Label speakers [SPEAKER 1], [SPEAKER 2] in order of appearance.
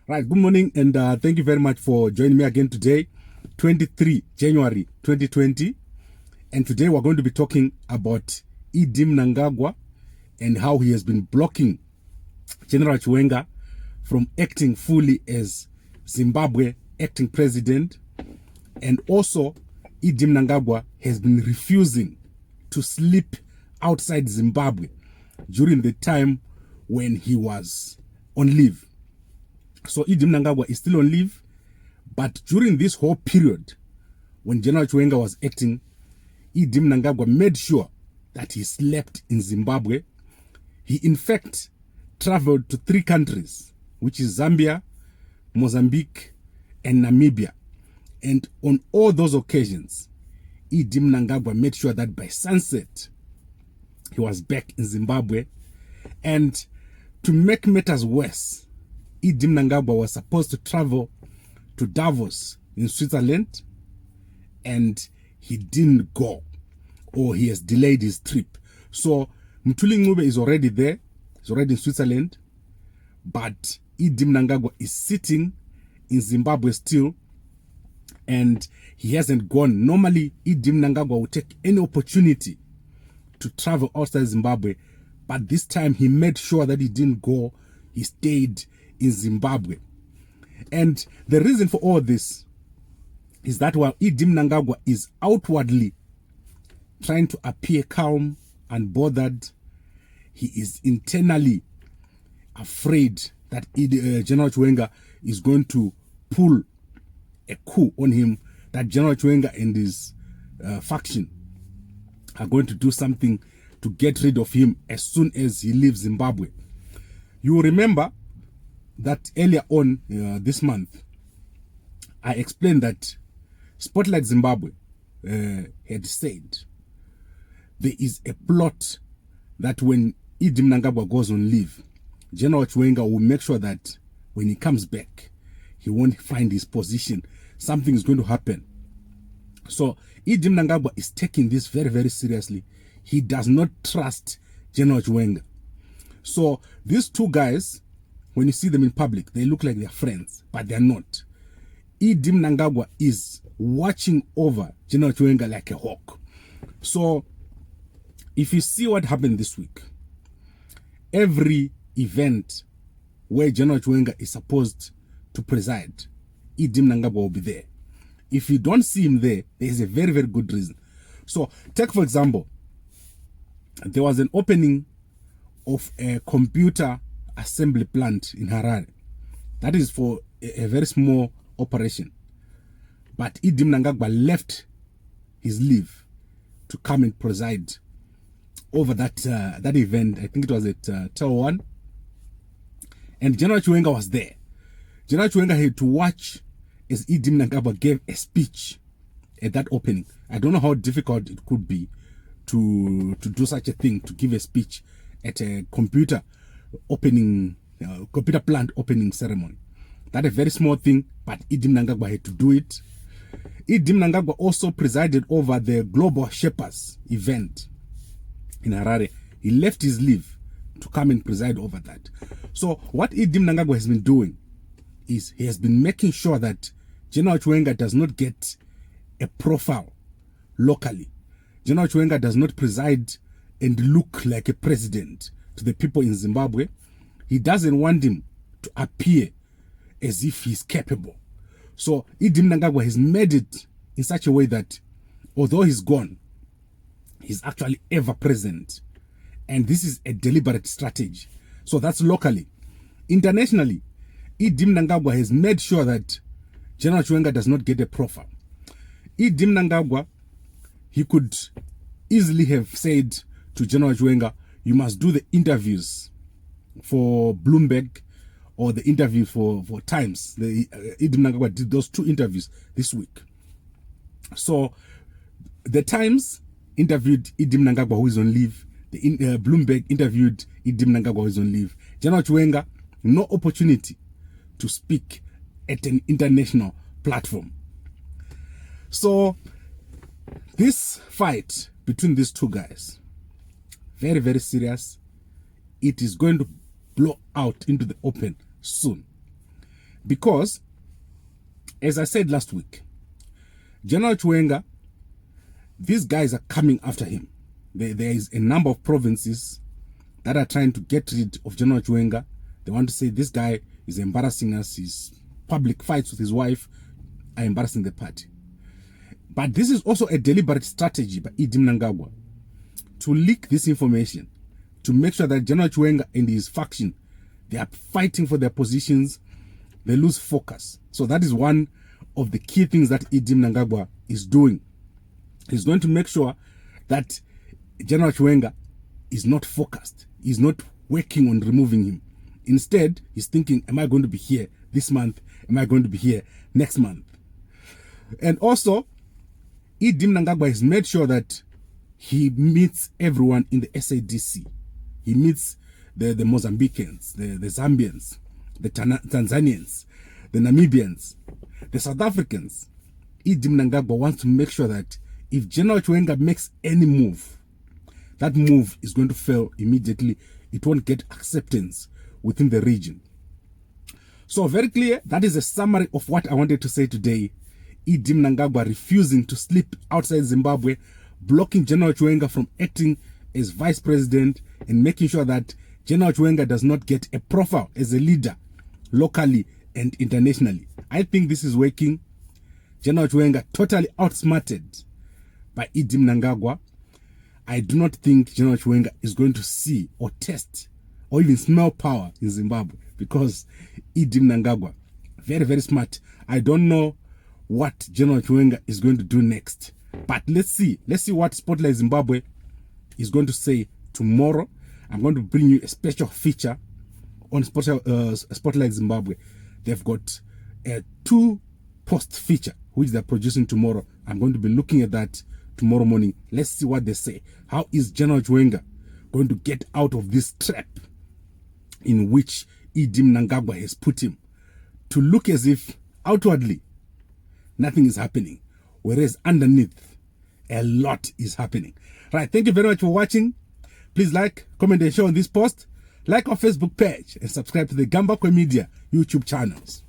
[SPEAKER 1] Right, good morning, and thank you very much for joining me again today, 23 January 2020. And today we're going to be talking about Mnangagwa and how he has been blocking General Chiwenga from acting fully as Zimbabwe acting president. And also, Mnangagwa has been refusing to sleep outside Zimbabwe during the time when he was on leave. So Mnangagwa is still on leave, but during this whole period, when General Chiwenga was acting, Mnangagwa made sure that he slept in Zimbabwe. He in fact traveled to 3 countries, which is Zambia, Mozambique, and Namibia. And on all those occasions, Mnangagwa made sure that by sunset, he was back in Zimbabwe. And to make matters worse, Mnangagwa was supposed to travel to Davos in Switzerland, and he didn't go, or he has delayed his trip. So Mthuli Ncube is already there, he's already in Switzerland, but Mnangagwa is sitting in Zimbabwe still, and he hasn't gone. Normally, Mnangagwa would take any opportunity to travel outside Zimbabwe, but this time he made sure that he didn't go, he stayed in Zimbabwe. And the reason for all this is that while Mnangagwa is outwardly trying to appear calm and bothered, he is internally afraid that General Chiwenga is going to pull a coup on him, that General Chiwenga and his faction are going to do something to get rid of him as soon as he leaves Zimbabwe. You will remember that earlier on this month, I explained that Spotlight Zimbabwe had said there is a plot that when Mnangagwa goes on leave, General Chiwenga will make sure that when he comes back, he won't find his position. Something is going to happen. So Mnangagwa is taking this very, very seriously. He does not trust General Chiwenga. So these two guys, when you see them in public, they look like they're friends, but they're not. Mnangagwa is watching over General Chiwenga like a hawk. So if you see what happened this week, every event where General Chiwenga is supposed to preside, Mnangagwa will be there. If you don't see him there, there is a very, very good reason. So take, for example, there was an opening of a computer assembly plant in Harare. That is for a very small operation. But Mnangagwa left his leave to come and preside over that event. I think it was at Tower 1. And General Chiwenga was there. General Chiwenga had to watch as Mnangagwa gave a speech at that opening. I don't know how difficult it could be to do such a thing, to give a speech at a computer plant opening ceremony. That a very small thing, but Mnangagwa had to do it. Mnangagwa also presided over the Global Shapers event in Harare. He left his leave to come and preside over that. So what Mnangagwa has been doing is he has been making sure that General Chiwenga does not get a profile locally. General Chiwenga does not preside and look like a president to the people in Zimbabwe. He doesn't want him to appear as if he's capable. So Mnangagwa has made it in such a way that although he's gone, he's actually ever present. And this is a deliberate strategy. So that's locally. Internationally, Mnangagwa has made sure that General Chiwenga does not get a profile. Mnangagwa, he could easily have said to General Chiwenga, you must do the interviews for Bloomberg or the interview for Times. Mnangagwa did those 2 interviews this week. So the Times interviewed Mnangagwa, who is on leave. The Bloomberg interviewed Mnangagwa, who is on leave. General Chiwenga, no opportunity to speak at an international platform. So this fight between these two guys, very, very serious. It is going to blow out into the open soon. Because, as I said last week, General Chiwenga, these guys are coming after him. There is a number of provinces that are trying to get rid of General Chiwenga. They want to say this guy is embarrassing us. His public fights with his wife are embarrassing the party. But this is also a deliberate strategy by Mnangagwa to leak this information, to make sure that General Chiwenga and his faction, they are fighting for their positions, they lose focus. So that is one of the key things that Mnangagwa is doing. He's going to make sure that General Chiwenga is not focused. He's not working on removing him. Instead, he's thinking, am I going to be here this month? Am I going to be here next month? And also, Mnangagwa has made sure that he meets everyone in the SADC. He meets the Mozambicans, the Zambians, the Tanzanians, the Namibians, the South Africans. Mnangagwa wants to make sure that if General Chiwenga makes any move, that move is going to fail immediately. It won't get acceptance within the region. So very clear, that is a summary of what I wanted to say today. Mnangagwa refusing to sleep outside Zimbabwe, blocking General Chiwenga from acting as vice president, and making sure that General Chiwenga does not get a profile as a leader locally and internationally. I think this is working. General Chiwenga totally outsmarted by Mnangagwa. I do not think General Chiwenga is going to see or test or even smell power in Zimbabwe, because Mnangagwa, very, very smart. I don't know what General Chiwenga is going to do next. But let's see. Let's see what Spotlight Zimbabwe is going to say tomorrow. I'm going to bring you a special feature on Spotlight Zimbabwe. They've got a 2-post feature, which they're producing tomorrow. I'm going to be looking at that tomorrow morning. Let's see what they say. How is General Chiwenga going to get out of this trap in which Mnangagwa has put him, to look as if outwardly nothing is happening, whereas underneath a lot is happening. Right, thank you very much for watching. Please like, comment and share on this post. Like our Facebook page and subscribe to the Gambakwe Media YouTube channels.